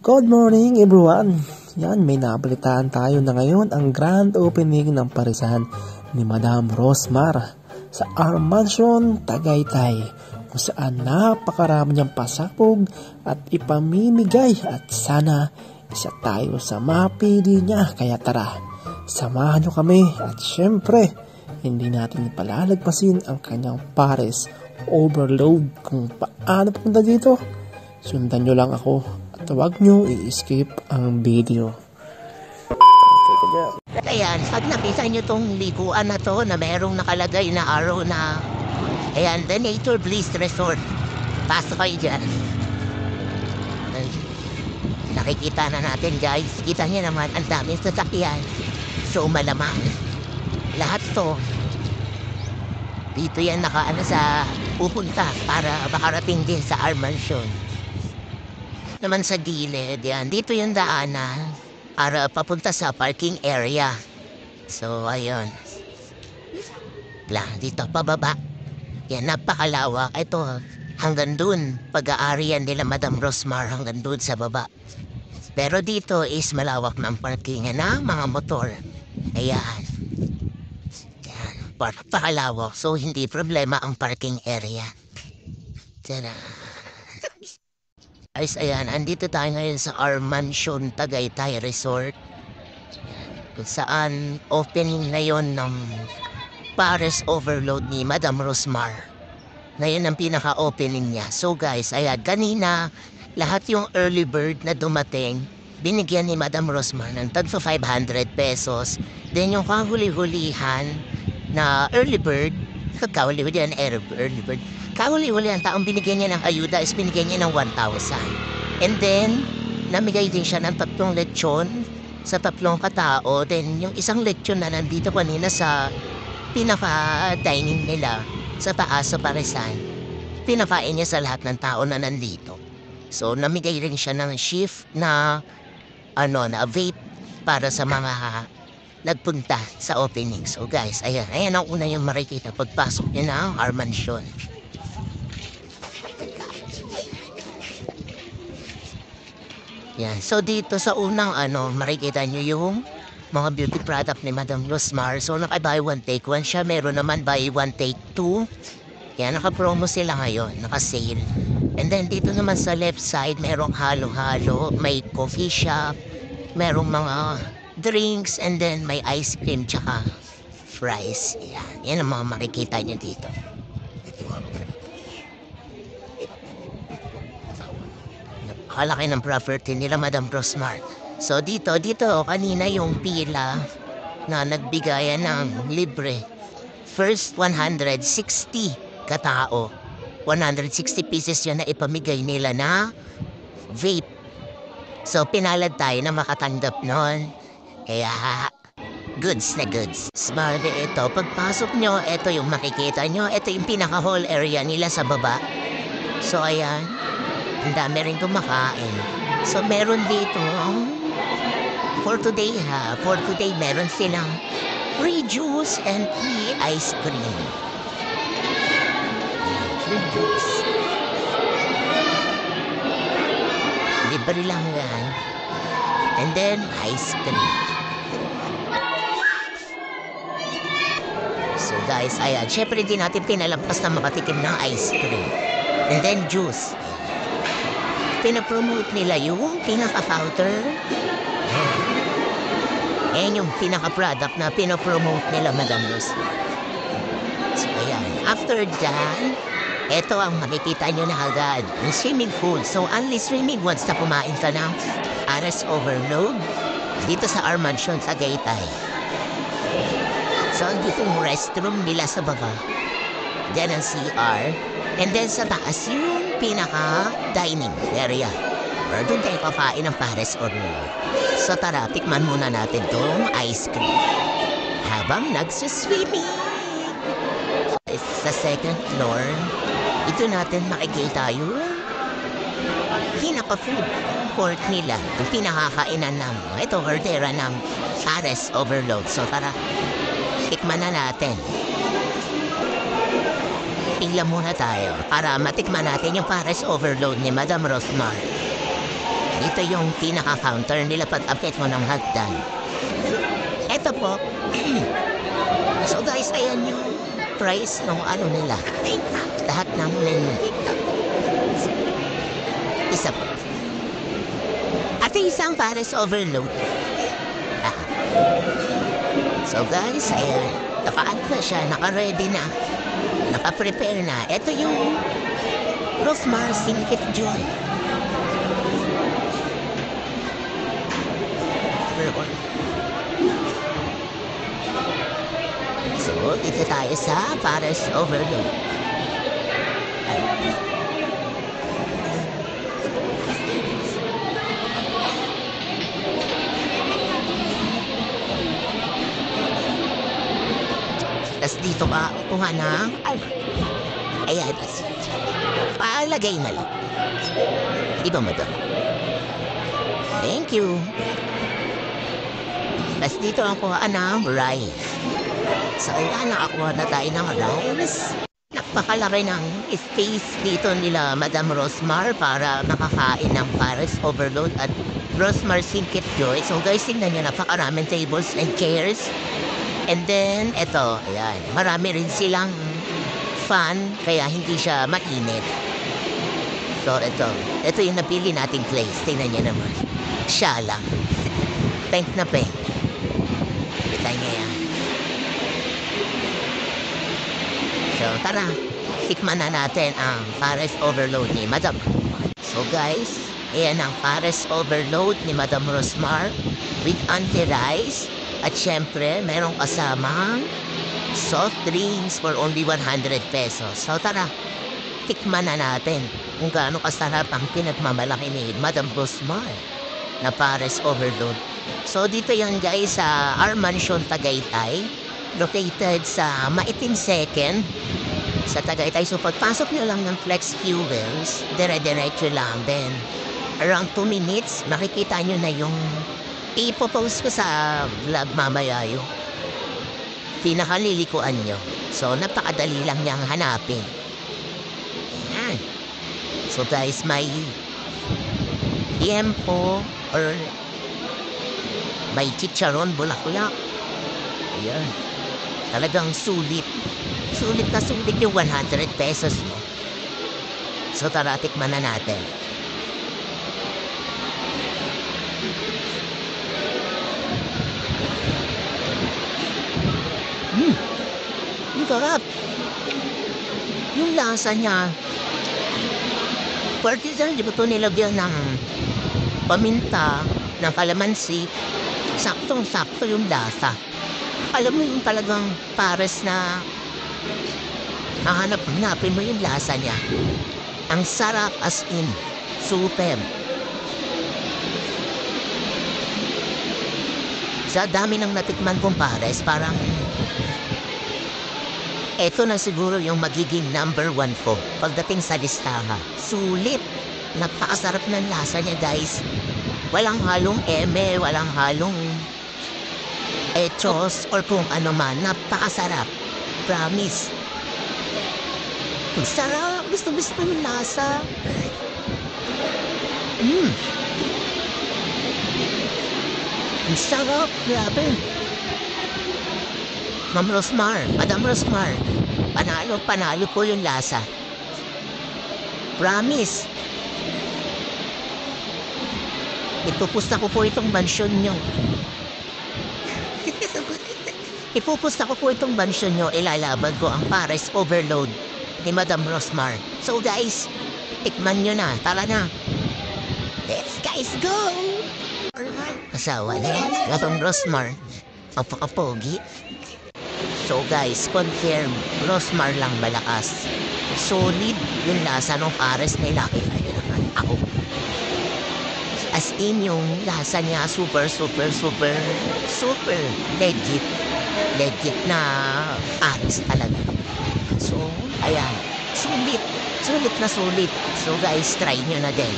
Good morning everyone! Yan, may nabalitaan tayo na ngayon ang grand opening ng parisan ni Madam Rosmar sa our mansion Tagaytay, kung saan napakarami niyang pasapog at ipamimigay at sana isa tayo sa mapili niya. Kaya tara, samahan niyo kami at syempre hindi natin palalagpasin ang kanyang pares overload. Kung paano punta dito, sundan niyo lang ako at huwag niyo i-skip ang video. Ayan, pag nakita nyo tong liguan na to na merong nakalagay na araw na ayan, The Nature Bliss Resort, pasok kayo dyan. Nakikita na natin guys, kita nyo naman ang daming sasakyan, so malamang lahat to dito yan nakaano sa pupunta para makarating din sa our mansion. Naman sa gilid yan, dito yung daanan para papunta sa parking area. So ayun lang, dito pababa yan, napakalawak. Ito hanggang dun pag-aarian nila Madam Rosmar, hanggang dun sa baba. Pero dito is malawak ng parking na mga motor. Ayan, pakalawak, so hindi problema ang parking area. Tara. Guys, ayan, andito tayo ngayon sa our mansion Tagaytay Resort, kung saan opening na yon ng pares overload ni Madam Rosmar. Na yun ang pinaka-opening niya. So guys, ayan, kanina lahat yung early bird na dumating binigyan ni Madam Rosmar ng tagpo 500 pesos. Then yung kahuli-hulihan na early bird, kahuli-hulihan early bird, kahuli-hulihan taong binigyan niya ng ayuda is binigyan niya ng 1,000. And then namigay din siya ng 3 lechon sa 3 katao. Then yung isang lechon na nandito kanina sa pinaka-dining nila sa taas sa parisan, pinakain niya sa lahat ng tao na nandito. So namigay rin siya ng shift na na vape para sa mga nagpunta sa opening. So guys, ayan ang una yung makikita pagpasok niya ng our mansion. Yan, so dito sa unang makikita nyo yung mga beauty product ni Madam Rosmar. So naka-buy one take one siya, meron naman buy one take two. Yan, naka-promo sila ngayon, naka-sale. And then dito naman sa left side, merong halo-halo, may coffee shop, merong mga drinks, and then may ice cream tsaka fries. Yan ang mga makikita nyo dito. Napakalaki ng property nila Madam Rosmar. So dito kanina yung pila na nagbigayan ng libre. First 160 katao. 160 pieces yun na ipamigay nila na vape. So pinalad tayo na makatanggap nun. Kaya goods na goods. Smart ito. Pagpasok nyo, ito yung makikita nyo. Ito yung pinaka-hall area nila sa baba. So ayan, ang dami rin kumakain. So meron dito, for today meron silang free juice and free ice cream. Free juice. Libre lang yan. And then ice cream. So guys, ayan, syempre din natin pinalampas na makatikim ng ice cream. And then juice. Pinapromote nila yung pinaka-counter. Ayan yung pinaka-product na pinapromote nila Madam Rosmar. So ayan, after that, ito ang makikita nyo na agad, yung swimming pool. So only swimming once na kumain ka ng pares overload dito sa our mansion sa Tagaytay. So dito yung restroom nila sa baba, then ang CR, and then sa taas yung pinaka-dining area or doon tayo kakain ng pares overload. So tara, tikman muna natin tong ice cream habang nagsiswimming. Sa second floor, ito natin makikita yung pinaka-food court nila, yung pinakakainan ng ito, ordera ng pares overload. So tara, tikman na natin. Tingnan muna tayo para matikman natin yung pares overload ni Madam Rosmar. Dito yung pinaka-counter nila pag-apit mo ng hagdan. Eto po. So guys, ayan yung price ng ano nila. Lahat ng menu. Isa po. At isang Paris overload. So guys, ayan. Naka-add na siya. Naka-ready na. Naka-prepare na. Ito yung Rosmar Syndicate Joy. So, dito tayo sa Paris Overload. Tapos dito ka kuha ng ayan, palagay na lang. Di ba madam? Thank you. Tapos dito ang kuha ng rice. So ayan, nakakuha na tayo ng rice. Napakalaki ng space dito nila Madam Rosmar para makakain ng Paris Overload at Rosmar Syndicate Joy. So guys, tingnan nyo, napakaraming tables and chairs. And then, eto, ayan, marami rin silang fan, kaya hindi siya mainit. So, ito yung napili nating place. Tingnan niya naman. Siya lang. Pink na pink. Kita niya yan. So, tara. Tikman na natin ang Paris Overload ni Madam. So, guys, ayan ang Paris Overload ni Madam Rosmar with anti-rice. At syempre, merong kasamang soft drinks for only 100 pesos. So tara, tikman na natin kung gaano kasarap ang pinagmamalaki ni Madam Rosmar na Paris Overload. So dito yan guys sa our mansion Tagaytay, located sa Maitim 2nd sa Tagaytay. So pagpasok nyo lang ng Flex Fuels, dire-diretso lang. Then around 2 minutes, makikita nyo na yung ipopost ko sa vlog mamaya yung pinakalilikuan nyo. So, napakadali lang niyang hanapin. Ayan. So, guys, may tiempo or may chicharon bulaklak. Ayan. Talagang sulit. Sulit na sulit yung 100 pesos mo. So, tara, tikman na natin. Ang sarap. Yung lasa niya, partisan, di ba ito nilagyan ng paminta, ng kalamansi, saktong-sakto yung lasa. Alam mo yung talagang pares na hahanap-hanapin mo yung lasa niya. Ang sarap as in, super. Sa dami ng natikman kong pares, parang eto na siguro yung magiging number 1 ko pagdating sa listahan. Sulit. Napakasarap ng lasa niya guys. Walang halong eme, walang halong etros or kung ano man. Napakasarap. Promise. Ang sarap. Gusto yung lasa. Ang sarap. Grabe. Ma'am Rosmar, Madam Rosmar, panalo po yung lasa. Promise. Ipupusta ko po itong mansyon nyo. Ipupusta ko po itong mansyon nyo. Ilalaban ko ang Paris Overload ni Madam Rosmar. So guys, tikman nyo na. Tara na. Let's guys go! Asawa na yan. Madam Rosmar. Apakapogi. So guys, confirm, Rosmar lang malakas. Solid yung lasa ng pares nila. Ako. As in yung lasa niya, super legit. Legit na pares talaga. So, ayan. Sulit na sulit. So guys, try nyo na din.